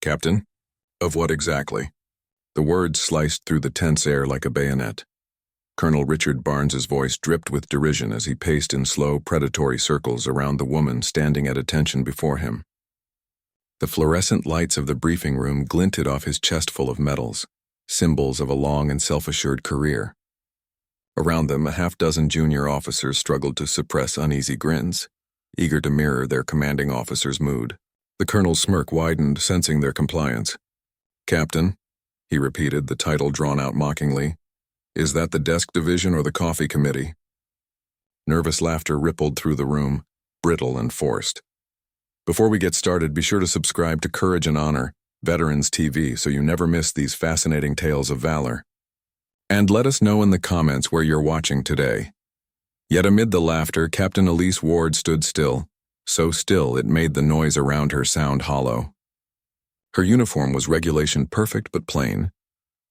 Captain? Of what exactly? The words sliced through the tense air like a bayonet. Colonel Richard Barnes's voice dripped with derision as he paced in slow, predatory circles around the woman standing at attention before him. The fluorescent lights of the briefing room glinted off his chest full of medals, symbols of a long and self-assured career. Around them, a half-dozen junior officers struggled to suppress uneasy grins, eager to mirror their commanding officer's mood. The colonel's smirk widened, sensing their compliance. "Captain," he repeated, the title drawn out mockingly. "Is that the desk division or the coffee committee?" Nervous laughter rippled through the room, brittle and forced. Before we get started, be sure to subscribe to Courage and Honor, Veterans TV, so you never miss these fascinating tales of valor. And let us know in the comments where you're watching today. Yet amid the laughter, Captain Elise Ward stood still, so still it made the noise around her sound hollow. Her uniform was regulation perfect but plain,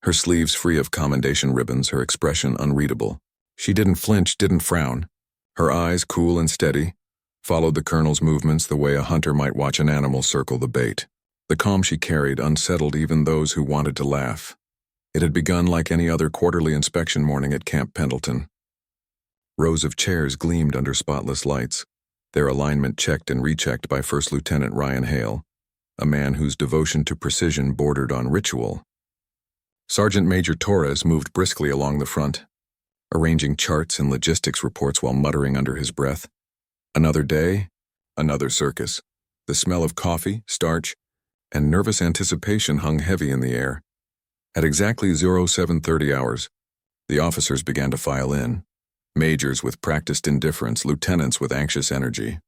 her sleeves free of commendation ribbons, her expression unreadable. She didn't flinch, didn't frown. Her eyes, cool and steady, followed the colonel's movements the way a hunter might watch an animal circle the bait. The calm she carried unsettled even those who wanted to laugh. It had begun like any other quarterly inspection morning at Camp Pendleton. Rows of chairs gleamed under spotless lights, their alignment checked and rechecked by First Lieutenant Ryan Hale, a man whose devotion to precision bordered on ritual. Sergeant Major Torres moved briskly along the front, arranging charts and logistics reports while muttering under his breath. Another day, another circus. The smell of coffee, starch, and nervous anticipation hung heavy in the air. At exactly 0730 hours, the officers began to file in, majors with practiced indifference, lieutenants with anxious energy.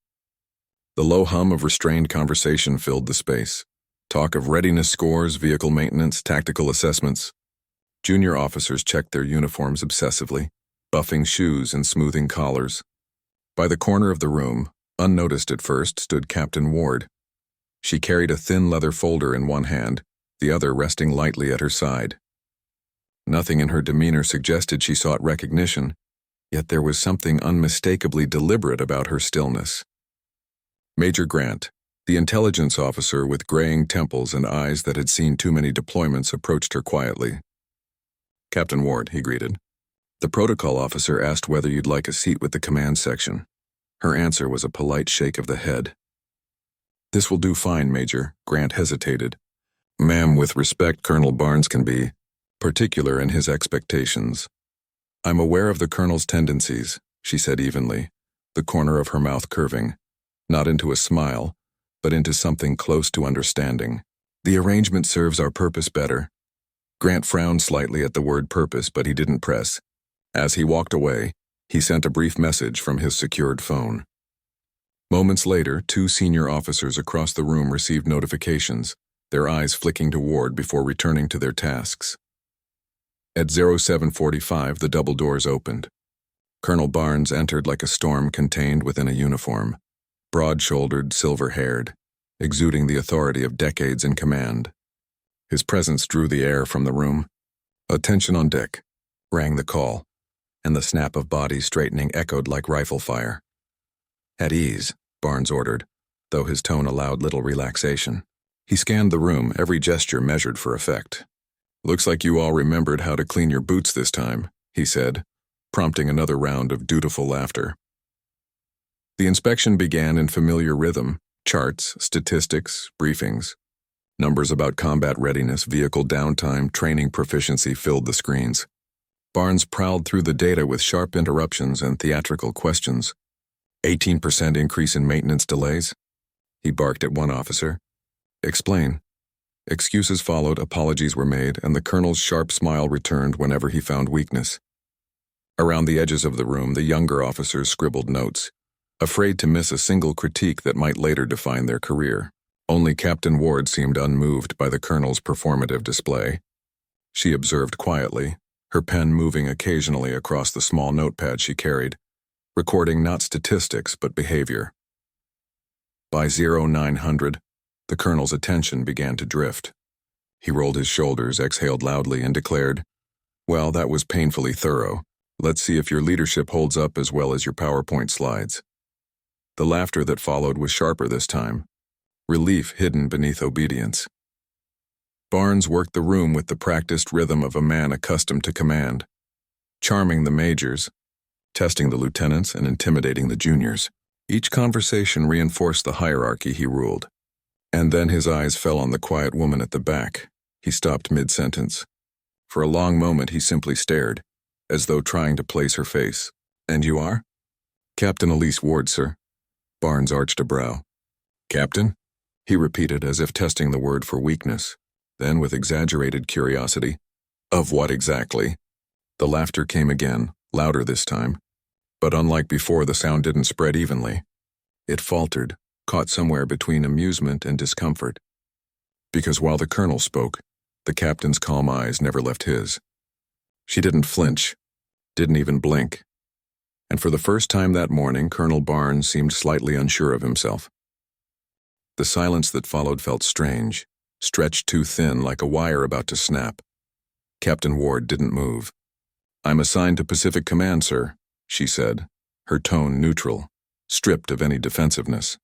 The low hum of restrained conversation filled the space. Talk of readiness scores, vehicle maintenance, tactical assessments. Junior officers checked their uniforms obsessively, buffing shoes and smoothing collars. By the corner of the room, unnoticed at first, stood Captain Ward. She carried a thin leather folder in one hand, the other resting lightly at her side. Nothing in her demeanor suggested she sought recognition, yet there was something unmistakably deliberate about her stillness. Major Grant, the intelligence officer with graying temples and eyes that had seen too many deployments, approached her quietly. "Captain Ward," he greeted. "The protocol officer asked whether you'd like a seat with the command section." Her answer was a polite shake of the head. "This will do fine, Major." Grant hesitated. "Ma'am, with respect, Colonel Barnes can be particular in his expectations." "I'm aware of the colonel's tendencies," she said evenly, the corner of her mouth curving, not into a smile, but into something close to understanding. "The arrangement serves our purpose better." Grant frowned slightly at the word purpose, but he didn't press. As he walked away, he sent a brief message from his secured phone. Moments later, two senior officers across the room received notifications, their eyes flicking to Ward before returning to their tasks. At 0745, the double doors opened. Colonel Barnes entered like a storm contained within a uniform, broad-shouldered, silver-haired, exuding the authority of decades in command. His presence drew the air from the room. "Attention on deck," rang the call, and the snap of bodies straightening echoed like rifle fire. "At ease," Barnes ordered, though his tone allowed little relaxation. He scanned the room, every gesture measured for effect. "Looks like you all remembered how to clean your boots this time," he said, prompting another round of dutiful laughter. The inspection began in familiar rhythm: charts, statistics, briefings. Numbers about combat readiness, vehicle downtime, training proficiency filled the screens. Barnes prowled through the data with sharp interruptions and theatrical questions. 18% increase in maintenance delays? He barked at one officer. "Explain." Excuses followed, apologies were made, and the colonel's sharp smile returned whenever he found weakness. Around the edges of the room, the younger officers scribbled notes, afraid to miss a single critique that might later define their career. Only Captain Ward seemed unmoved by the colonel's performative display. She observed quietly, her pen moving occasionally across the small notepad she carried, recording not statistics but behavior. By 0900, the colonel's attention began to drift. He rolled his shoulders, exhaled loudly, and declared, "Well, that was painfully thorough. Let's see if your leadership holds up as well as your PowerPoint slides." The laughter that followed was sharper this time, relief hidden beneath obedience. Barnes worked the room with the practiced rhythm of a man accustomed to command, charming the majors, testing the lieutenants, and intimidating the juniors. Each conversation reinforced the hierarchy he ruled. And then his eyes fell on the quiet woman at the back. He stopped mid-sentence. For a long moment he simply stared, as though trying to place her face. "And you are?" "Captain Elise Ward, sir." Barnes arched a brow. "Captain?" he repeated, as if testing the word for weakness. Then, with exaggerated curiosity, "Of what exactly?" The laughter came again, louder this time. But unlike before, the sound didn't spread evenly. It faltered, caught somewhere between amusement and discomfort. Because while the colonel spoke, the captain's calm eyes never left his. She didn't flinch, didn't even blink. And for the first time that morning, Colonel Barnes seemed slightly unsure of himself. The silence that followed felt strange, stretched too thin like a wire about to snap. Captain Ward didn't move. "I'm assigned to Pacific Command, sir," she said, her tone neutral, stripped of any defensiveness.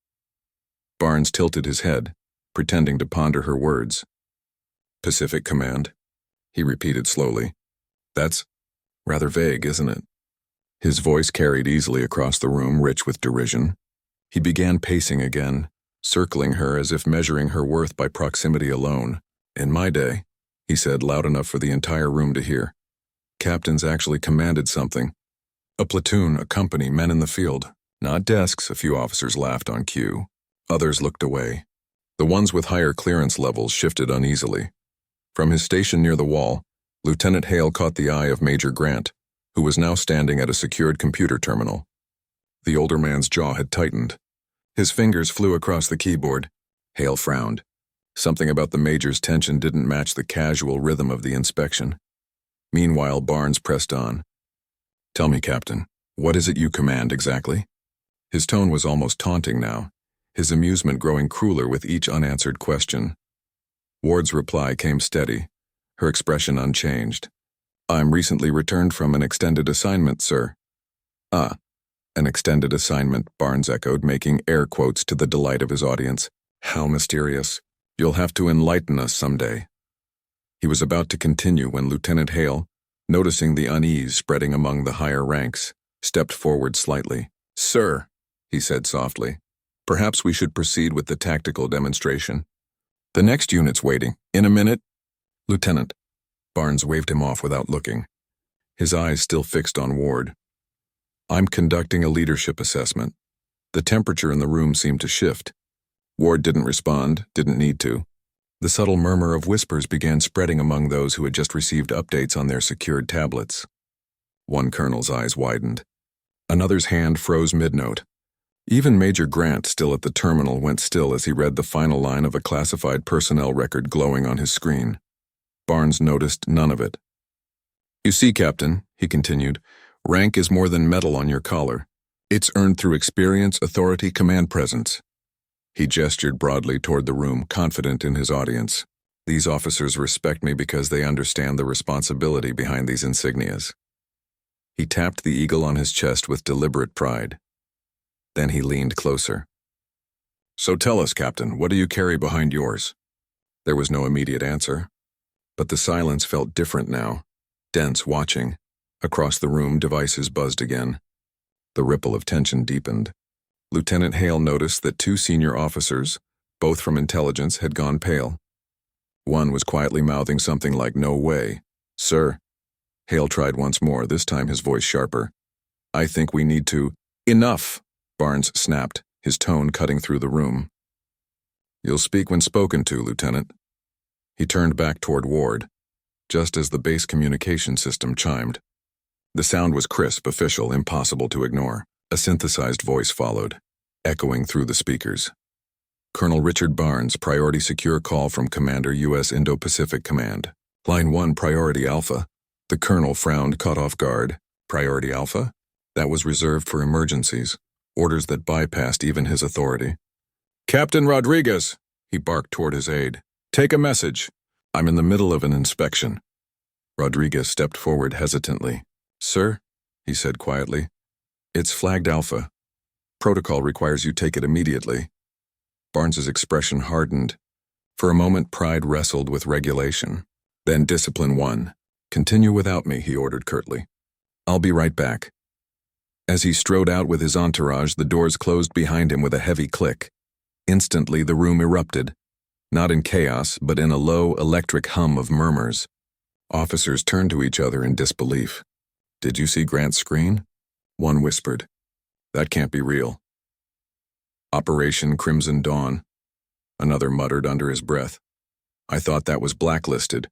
Barnes tilted his head, pretending to ponder her words. "Pacific Command?" he repeated slowly. "That's rather vague, isn't it?" His voice carried easily across the room, rich with derision. He began pacing again, circling her as if measuring her worth by proximity alone. "In my day," he said loud enough for the entire room to hear, "captains actually commanded something. A platoon, a company, men in the field. Not desks," a few officers laughed on cue. Others looked away. The ones with higher clearance levels shifted uneasily. From his station near the wall, Lieutenant Hale caught the eye of Major Grant, who was now standing at a secured computer terminal. The older man's jaw had tightened. His fingers flew across the keyboard. Hale frowned. Something about the major's tension didn't match the casual rhythm of the inspection. Meanwhile, Barnes pressed on. "Tell me, Captain, what is it you command exactly?" His tone was almost taunting now, his amusement growing crueler with each unanswered question. Ward's reply came steady, her expression unchanged. "I'm recently returned from an extended assignment, sir." "Ah, an extended assignment," Barnes echoed, making air quotes to the delight of his audience. "How mysterious. You'll have to enlighten us someday." He was about to continue when Lieutenant Hale, noticing the unease spreading among the higher ranks, stepped forward slightly. "Sir," he said softly, "perhaps we should proceed with the tactical demonstration. The next unit's waiting. In a minute." "Lieutenant." Barnes waved him off without looking, his eyes still fixed on Ward. "I'm conducting a leadership assessment." The temperature in the room seemed to shift. Ward didn't respond, didn't need to. The subtle murmur of whispers began spreading among those who had just received updates on their secured tablets. One colonel's eyes widened. Another's hand froze mid-note. Even Major Grant, still at the terminal, went still as he read the final line of a classified personnel record glowing on his screen. Barnes noticed none of it. "You see, Captain," he continued, "rank is more than metal on your collar. It's earned through experience, authority, command presence." He gestured broadly toward the room, confident in his audience. "These officers respect me because they understand the responsibility behind these insignias." He tapped the eagle on his chest with deliberate pride. Then he leaned closer. "So tell us, Captain, what do you carry behind yours?" There was no immediate answer, but the silence felt different now, dense, watching. Across the room, devices buzzed again. The ripple of tension deepened. Lieutenant Hale noticed that two senior officers, both from intelligence, had gone pale. One was quietly mouthing something like, "No way." "Sir." Hale tried once more, this time his voice sharper. "I think we need to—" "Enough!" Barnes snapped, his tone cutting through the room. "You'll speak when spoken to, Lieutenant." He turned back toward Ward, just as the base communication system chimed. The sound was crisp, official, impossible to ignore. A synthesized voice followed, echoing through the speakers. "Colonel Richard Barnes, priority secure call from Commander U.S. Indo-Pacific Command. Line 1, priority Alpha." The colonel frowned, caught off guard. Priority Alpha? That was reserved for emergencies, orders that bypassed even his authority. "Captain Rodriguez," he barked toward his aide. "Take a message." "I'm in the middle of an inspection." Rodriguez stepped forward hesitantly. "Sir," he said quietly, "it's flagged Alpha. Protocol requires you take it immediately." Barnes's expression hardened. For a moment, pride wrestled with regulation. Then discipline won. "Continue without me," he ordered curtly. "I'll be right back." As he strode out with his entourage, the doors closed behind him with a heavy click. Instantly, the room erupted, not in chaos, but in a low, electric hum of murmurs. Officers turned to each other in disbelief. "Did you see Grant's screen?" One whispered. "That can't be real." "Operation Crimson Dawn," another muttered under his breath. "I thought that was blacklisted."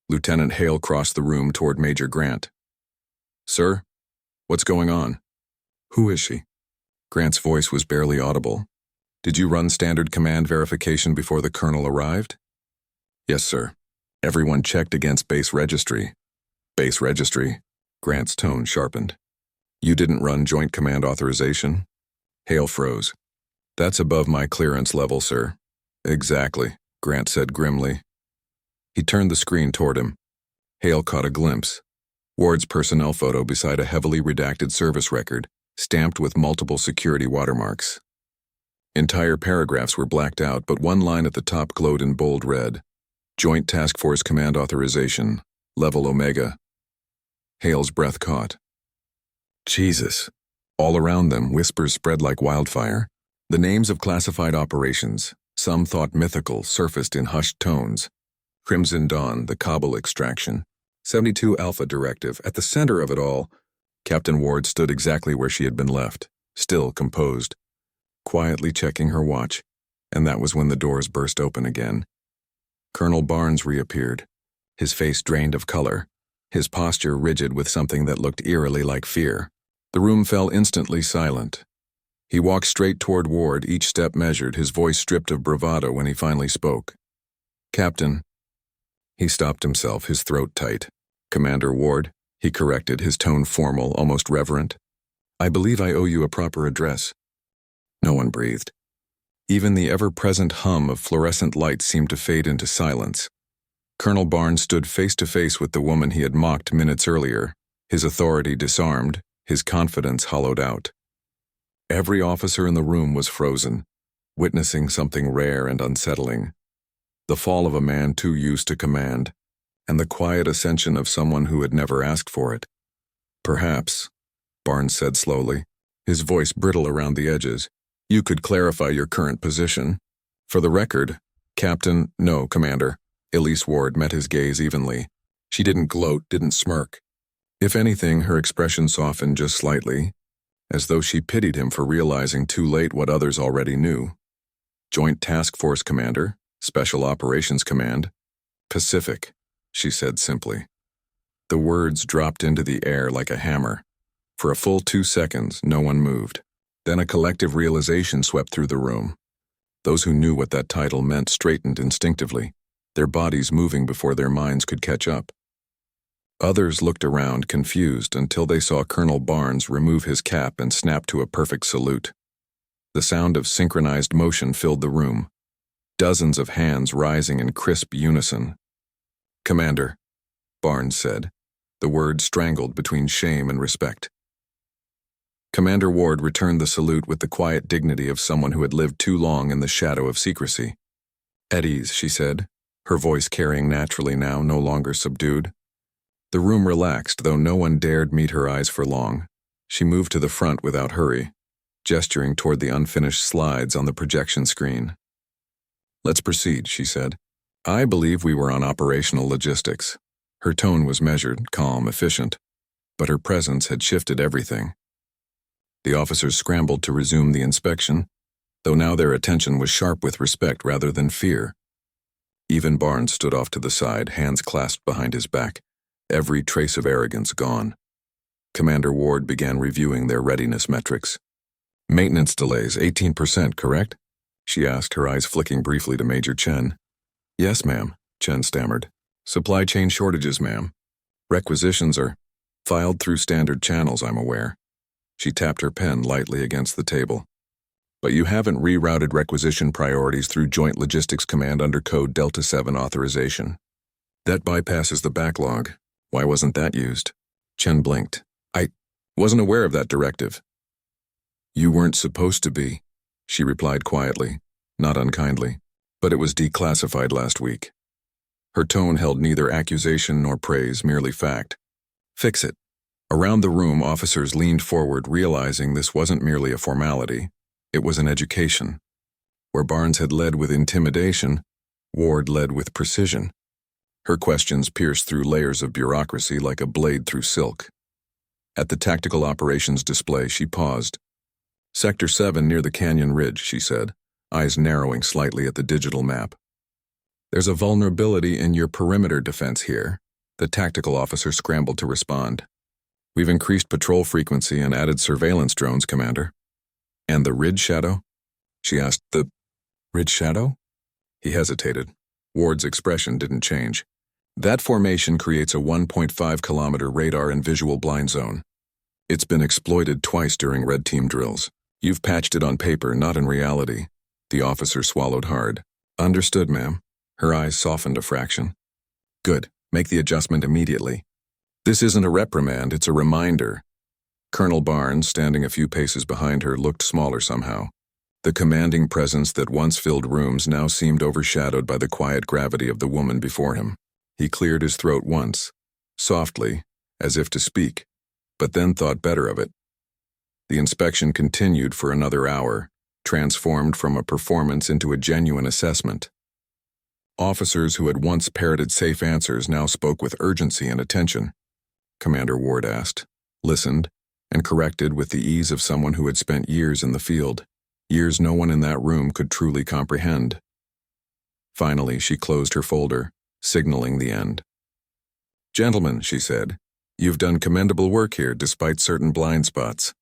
Lieutenant Hale crossed the room toward Major Grant. "Sir, what's going on?" "Who is she?" Grant's voice was barely audible. "Did you run standard command verification before the colonel arrived?" "Yes, sir. Everyone checked against base registry." "Base registry?" Grant's tone sharpened. "You didn't run joint command authorization?" Hale froze. "That's above my clearance level, sir." "Exactly," Grant said grimly. He turned the screen toward him. Hale caught a glimpse. Ward's personnel photo beside a heavily redacted service record, stamped with multiple security watermarks. Entire paragraphs were blacked out, but one line at the top glowed in bold red. "Joint Task Force Command Authorization, Level Omega." Hale's breath caught. Jesus. All around them, whispers spread like wildfire. The names of classified operations, some thought mythical, surfaced in hushed tones. Crimson Dawn, the Kabul extraction. 72 Alpha Directive. At the center of it all, Captain Ward stood exactly where she had been left, still composed, quietly checking her watch, and that was when the doors burst open again. Colonel Barnes reappeared, his face drained of color, his posture rigid with something that looked eerily like fear. The room fell instantly silent. He walked straight toward Ward, each step measured, his voice stripped of bravado when he finally spoke. "Captain." He stopped himself, his throat tight. "Commander Ward," he corrected, his tone formal, almost reverent. "I believe I owe you a proper address." No one breathed. Even the ever-present hum of fluorescent lights seemed to fade into silence. Colonel Barnes stood face to face with the woman he had mocked minutes earlier, his authority disarmed, his confidence hollowed out. Every officer in the room was frozen, witnessing something rare and unsettling. The fall of a man too used to command, and the quiet ascension of someone who had never asked for it. "Perhaps," Barnes said slowly, his voice brittle around the edges, "you could clarify your current position. For the record, Captain, no, Commander." Elise Ward met his gaze evenly. She didn't gloat, didn't smirk. If anything, her expression softened just slightly, as though she pitied him for realizing too late what others already knew. "Joint Task Force Commander, Special Operations Command, Pacific," she said simply. The words dropped into the air like a hammer. For a full 2 seconds, no one moved. Then a collective realization swept through the room. Those who knew what that title meant straightened instinctively, their bodies moving before their minds could catch up. Others looked around, confused, until they saw Colonel Barnes remove his cap and snap to a perfect salute. The sound of synchronized motion filled the room, dozens of hands rising in crisp unison. "Commander," Barnes said, the word strangled between shame and respect. Commander Ward returned the salute with the quiet dignity of someone who had lived too long in the shadow of secrecy. "At ease," she said, her voice carrying naturally now, no longer subdued. The room relaxed, though no one dared meet her eyes for long. She moved to the front without hurry, gesturing toward the unfinished slides on the projection screen. "Let's proceed," she said. "I believe we were on operational logistics." Her tone was measured, calm, efficient, but her presence had shifted everything. The officers scrambled to resume the inspection, though now their attention was sharp with respect rather than fear. Even Barnes stood off to the side, hands clasped behind his back, every trace of arrogance gone. Commander Ward began reviewing their readiness metrics. "Maintenance delays, 18%, correct?" she asked, her eyes flicking briefly to Major Chen. "Yes, ma'am," Chen stammered. "Supply chain shortages, ma'am. Requisitions are filed through standard channels, I'm aware." She tapped her pen lightly against the table. "But you haven't rerouted requisition priorities through Joint Logistics Command under Code Delta 7 authorization. That bypasses the backlog. Why wasn't that used?" Chen blinked. "I wasn't aware of that directive." "You weren't supposed to be," she replied quietly, not unkindly. but it was declassified last week. Her tone held neither accusation nor praise, merely fact. Fix it. Around the room, officers leaned forward, realizing this wasn't merely a formality, it was an education. Where Barnes had led with intimidation, Ward led with precision. Her questions pierced through layers of bureaucracy like a blade through silk. At the tactical operations display, she paused. Sector 7 near the canyon ridge, she said, eyes narrowing slightly at the digital map. There's a vulnerability in your perimeter defense here. The tactical officer scrambled to respond. We've increased patrol frequency and added surveillance drones, Commander. And the Ridge Shadow? She asked. The Ridge Shadow? He hesitated. Ward's expression didn't change. That formation creates a 1.5-kilometer radar and visual blind zone. It's been exploited twice during Red Team drills. You've patched it on paper, not in reality. The officer swallowed hard. Understood, ma'am. Her eyes softened a fraction. Good. Make the adjustment immediately. This isn't a reprimand, it's a reminder. Colonel Barnes, standing a few paces behind her, looked smaller somehow. The commanding presence that once filled rooms now seemed overshadowed by the quiet gravity of the woman before him. He cleared his throat once, softly, as if to speak, but then thought better of it. The inspection continued for another hour, transformed from a performance into a genuine assessment. Officers who had once parroted safe answers now spoke with urgency and attention. Commander Ward asked, listened, and corrected with the ease of someone who had spent years in the field, years no one in that room could truly comprehend. Finally, she closed her folder, signaling the end. Gentlemen, she said, you've done commendable work here despite certain blind spots.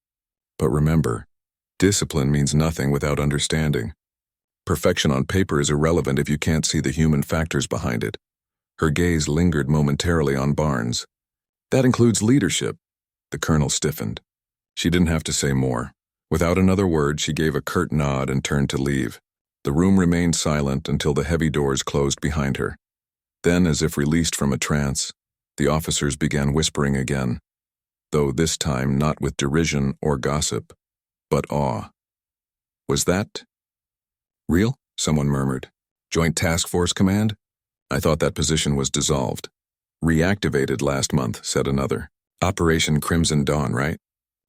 But remember, discipline means nothing without understanding. Perfection on paper is irrelevant if you can't see the human factors behind it. Her gaze lingered momentarily on Barnes. That includes leadership. The colonel stiffened. She didn't have to say more. Without another word, she gave a curt nod and turned to leave. The room remained silent until the heavy doors closed behind her. Then, as if released from a trance, the officers began whispering again, though this time not with derision or gossip, but awe. Was that real? Someone murmured. Joint Task Force Command? I thought that position was dissolved. Reactivated last month, said another. Operation Crimson Dawn, right?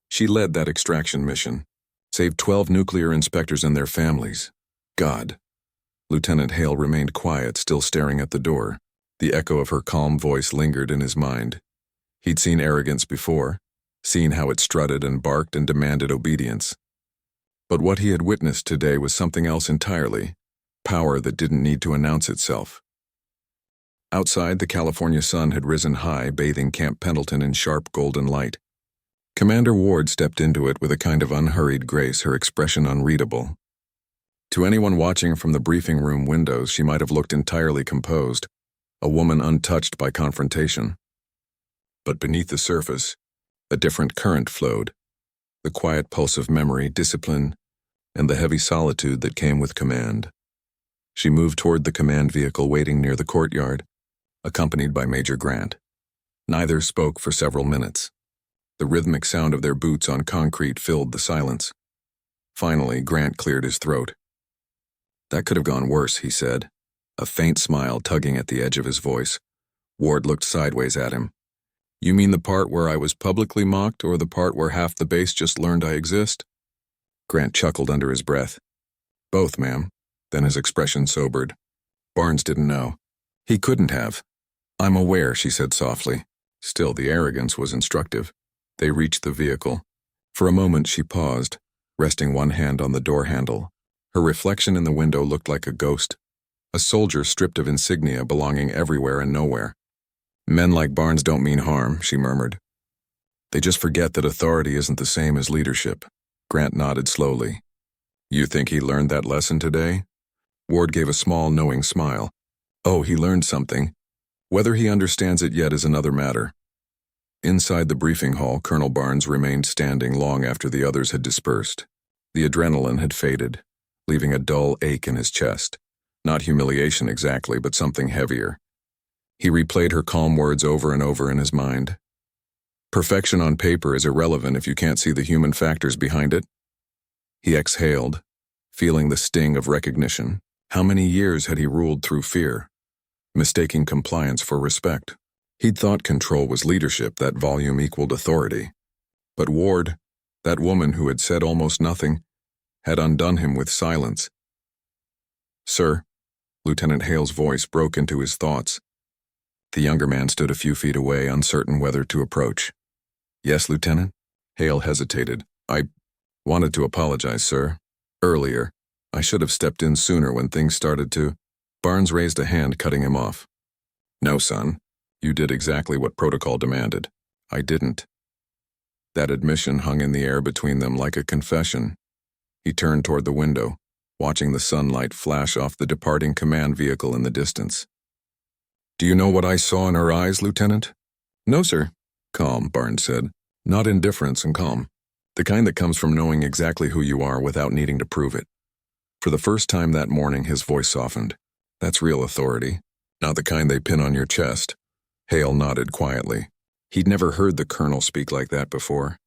She led that extraction mission. Saved 12 nuclear inspectors and their families. God. Lieutenant Hale remained quiet, still staring at the door. The echo of her calm voice lingered in his mind. He'd seen arrogance before, seen how it strutted and barked and demanded obedience. But what he had witnessed today was something else entirely, power that didn't need to announce itself. Outside, the California sun had risen high, bathing Camp Pendleton in sharp golden light. Commander Ward stepped into it with a kind of unhurried grace, her expression unreadable. To anyone watching from the briefing room windows, she might have looked entirely composed, a woman untouched by confrontation. But beneath the surface, a different current flowed, the quiet pulse of memory, discipline, and the heavy solitude that came with command. She moved toward the command vehicle waiting near the courtyard, accompanied by Major Grant. Neither spoke for several minutes. The rhythmic sound of their boots on concrete filled the silence. Finally, Grant cleared his throat. That could have gone worse, he said, a faint smile tugging at the edge of his voice. Ward looked sideways at him. You mean the part where I was publicly mocked, or the part where half the base just learned I exist? Grant chuckled under his breath. Both, ma'am. Then his expression sobered. Barnes didn't know. He couldn't have. I'm aware, she said softly. Still, the arrogance was instructive. They reached the vehicle. For a moment she paused, resting one hand on the door handle. Her reflection in the window looked like a ghost, a soldier stripped of insignia belonging everywhere and nowhere. Men like Barnes don't mean harm, she murmured. They just forget that authority isn't the same as leadership. Grant nodded slowly. You think he learned that lesson today? Ward gave a small, knowing smile. Oh, he learned something. Whether he understands it yet is another matter. Inside the briefing hall, Colonel Barnes remained standing long after the others had dispersed. The adrenaline had faded, leaving a dull ache in his chest. Not humiliation exactly, but something heavier. He replayed her calm words over and over in his mind. Perfection on paper is irrelevant if you can't see the human factors behind it. He exhaled, feeling the sting of recognition, How many years had he ruled through fear, mistaking compliance for respect? He'd thought control was leadership, that volume equaled authority. But Ward, that woman who had said almost nothing, had undone him with silence. "Sir," Lieutenant Hale's voice broke into his thoughts. The younger man stood a few feet away, uncertain whether to approach. "Yes, Lieutenant?" Hale hesitated. "I wanted to apologize, sir. Earlier. I should have stepped in sooner when things started to—" Barnes raised a hand, cutting him off. "No, son. You did exactly what protocol demanded. I didn't." That admission hung in the air between them like a confession. He turned toward the window, watching the sunlight flash off the departing command vehicle in the distance. "Do you know what I saw in her eyes, Lieutenant?" "No, sir." "Calm," Barnes said. "Not indifference and calm. The kind that comes from knowing exactly who you are without needing to prove it." For the first time that morning, his voice softened. "That's real authority. Not the kind they pin on your chest." Hale nodded quietly. He'd never heard the colonel speak like that before.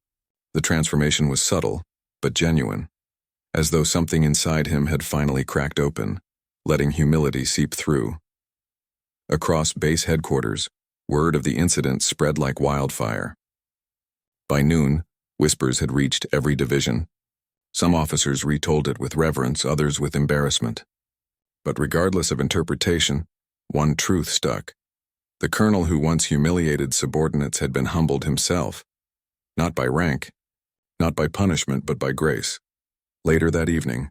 The transformation was subtle, but genuine, as though something inside him had finally cracked open, letting humility seep through. Across base headquarters, word of the incident spread like wildfire. By noon, whispers had reached every division. Some officers retold it with reverence, others with embarrassment. But regardless of interpretation, one truth stuck. The colonel who once humiliated subordinates had been humbled himself, not by rank, not by punishment, but by grace. Later that evening,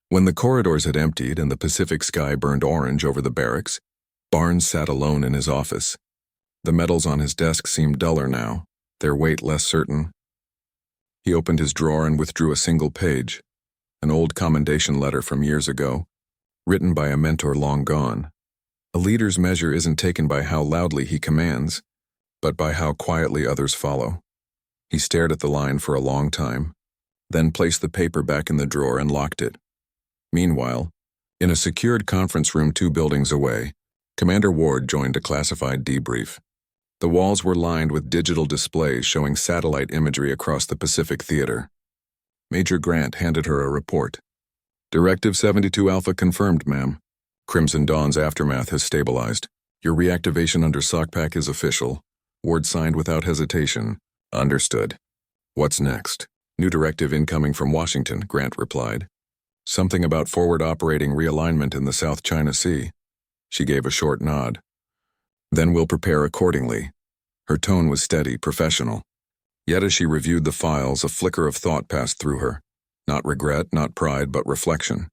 when the corridors had emptied and the Pacific sky burned orange over the barracks, Barnes sat alone in his office. The medals on his desk seemed duller now, their weight less certain. He opened his drawer and withdrew a single page, an old commendation letter from years ago, written by a mentor long gone. A leader's measure isn't taken by how loudly he commands, but by how quietly others follow. He stared at the line for a long time, then placed the paper back in the drawer and locked it. Meanwhile, in a secured conference room 2 buildings away, Commander Ward joined a classified debrief. The walls were lined with digital displays showing satellite imagery across the Pacific Theater. Major Grant handed her a report. "Directive 72 Alpha confirmed, ma'am. Crimson Dawn's aftermath has stabilized. Your reactivation under SOCPAC is official." Ward signed without hesitation. "Understood. What's next?" "New directive incoming from Washington," Grant replied. "Something about forward operating realignment in the South China Sea." She gave a short nod. "Then we'll prepare accordingly." Her tone was steady, professional. Yet as she reviewed the files, a flicker of thought passed through her. Not regret, not pride, but reflection.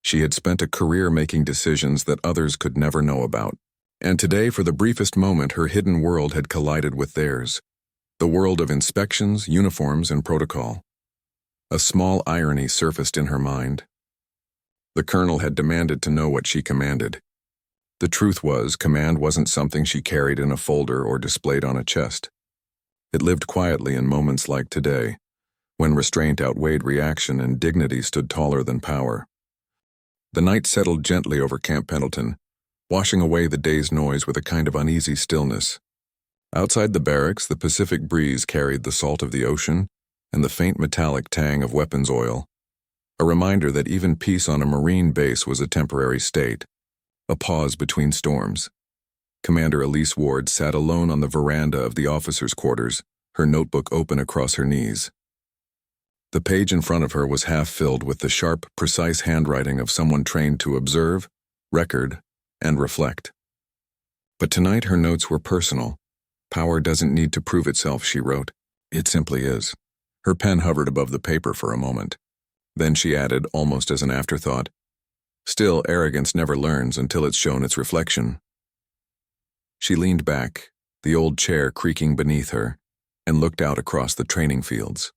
She had spent a career making decisions that others could never know about. And today, for the briefest moment, her hidden world had collided with theirs. The world of inspections, uniforms, and protocol. A small irony surfaced in her mind. The colonel had demanded to know what she commanded. The truth was, command wasn't something she carried in a folder or displayed on a chest. It lived quietly in moments like today, when restraint outweighed reaction and dignity stood taller than power. The night settled gently over Camp Pendleton, washing away the day's noise with a kind of uneasy stillness. Outside the barracks, the Pacific breeze carried the salt of the ocean and the faint metallic tang of weapons oil, a reminder that even peace on a Marine base was a temporary state, a pause between storms. Commander Elise Ward sat alone on the veranda of the officers' quarters, her notebook open across her knees. The page in front of her was half filled with the sharp, precise handwriting of someone trained to observe, record, and reflect. But tonight her notes were personal. "Power doesn't need to prove itself," she wrote. "It simply is." Her pen hovered above the paper for a moment. Then she added, almost as an afterthought, "Still, arrogance never learns until it's shown its reflection." She leaned back, the old chair creaking beneath her, and looked out across the training fields.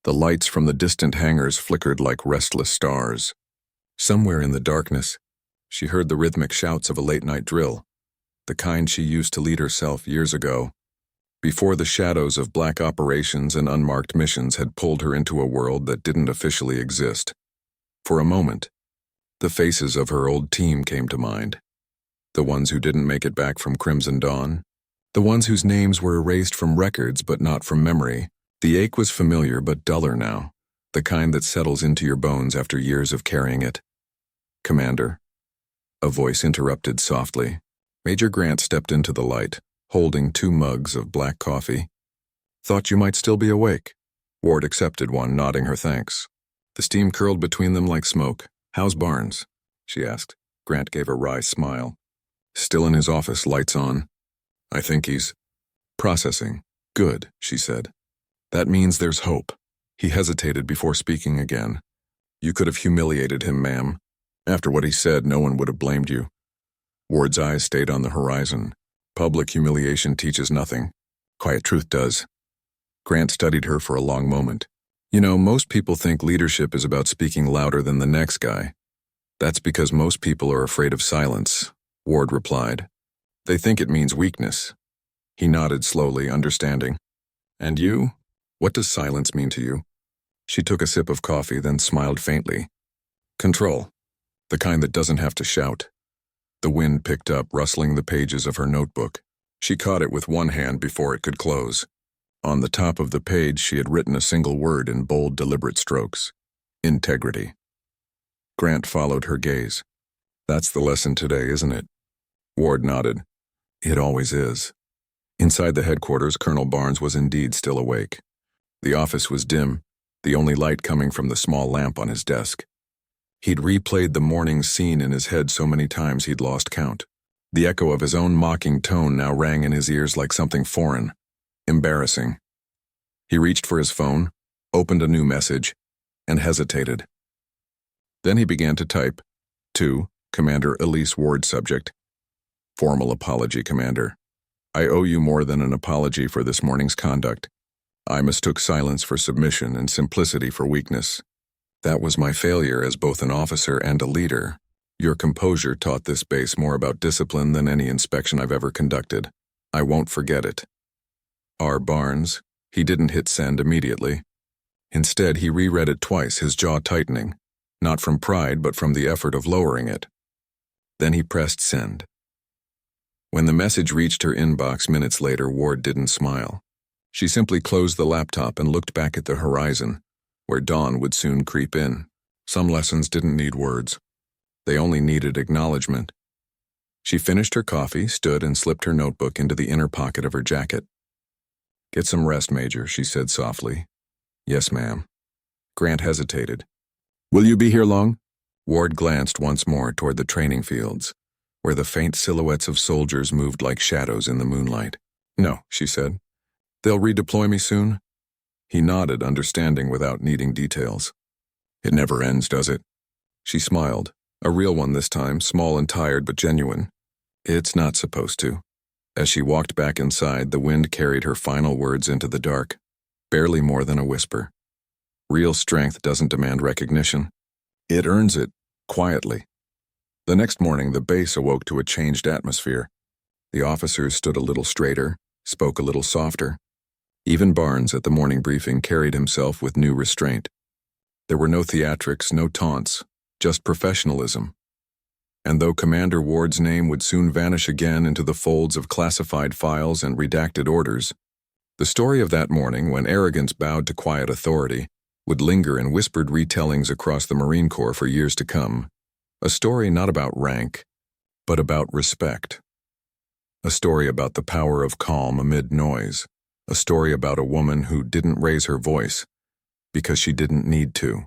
The lights from the distant hangars flickered like restless stars. Somewhere in the darkness, she heard the rhythmic shouts of a late-night drill, the kind she used to lead herself years ago, before the shadows of black operations and unmarked missions had pulled her into a world that didn't officially exist. For a moment, the faces of her old team came to mind. The ones who didn't make it back from Crimson Dawn, the ones whose names were erased from records but not from memory. The ache was familiar but duller now, the kind that settles into your bones after years of carrying it. Commander. A voice interrupted softly. Major Grant stepped into the light, holding 2 mugs of black coffee. Thought you might still be awake. Ward accepted one, nodding her thanks. The steam curled between them like smoke. How's Barnes? She asked. Grant gave a wry smile. Still in his office, lights on. I think he's processing. Good, she said. That means there's hope. He hesitated before speaking again. You could have humiliated him, ma'am. After what he said, no one would have blamed you. Ward's eyes stayed on the horizon. Public humiliation teaches nothing. Quiet truth does. Grant studied her for a long moment. You know, most people think leadership is about speaking louder than the next guy. That's because most people are afraid of silence, Ward replied. They think it means weakness. He nodded slowly, understanding. And you? What does silence mean to you? She took a sip of coffee, then smiled faintly. Control. The kind that doesn't have to shout. The wind picked up, rustling the pages of her notebook. She caught it with one hand before it could close. On the top of the page, she had written a single word in bold, deliberate strokes. Integrity. Grant followed her gaze. That's the lesson today, isn't it? Ward nodded. It always is. Inside the headquarters, Colonel Barnes was indeed still awake. The office was dim, the only light coming from the small lamp on his desk. He'd replayed the morning scene in his head so many times he'd lost count. The echo of his own mocking tone now rang in his ears like something foreign. Embarrassing. He reached for his phone, opened a new message, and hesitated. Then he began to type. To Commander Elise Ward, subject. Formal apology, Commander. I owe you more than an apology for this morning's conduct. I mistook silence for submission and simplicity for weakness. That was my failure as both an officer and a leader. Your composure taught this base more about discipline than any inspection I've ever conducted. I won't forget it. R. Barnes. He didn't hit send immediately. Instead, he reread it twice, his jaw tightening, not from pride but from the effort of lowering it. Then he pressed send. When the message reached her inbox minutes later, Ward didn't smile. She simply closed the laptop and looked back at the horizon, where dawn would soon creep in. Some lessons didn't need words. They only needed acknowledgement. She finished her coffee, stood, and slipped her notebook into the inner pocket of her jacket. Get some rest, Major, she said softly. Yes, ma'am. Grant hesitated. Will you be here long? Ward glanced once more toward the training fields, where the faint silhouettes of soldiers moved like shadows in the moonlight. No, she said. They'll redeploy me soon? He nodded, understanding without needing details. It never ends, does it? She smiled, a real one this time, small and tired but genuine. It's not supposed to. As she walked back inside, the wind carried her final words into the dark, barely more than a whisper. Real strength doesn't demand recognition. It earns it, quietly. The next morning, the base awoke to a changed atmosphere. The officers stood a little straighter, spoke a little softer. Even Barnes at the morning briefing carried himself with new restraint. There were no theatrics, no taunts, just professionalism. And though Commander Ward's name would soon vanish again into the folds of classified files and redacted orders, the story of that morning, when arrogance bowed to quiet authority, would linger in whispered retellings across the Marine Corps for years to come. A story not about rank, but about respect. A story about the power of calm amid noise. A story about a woman who didn't raise her voice because she didn't need to.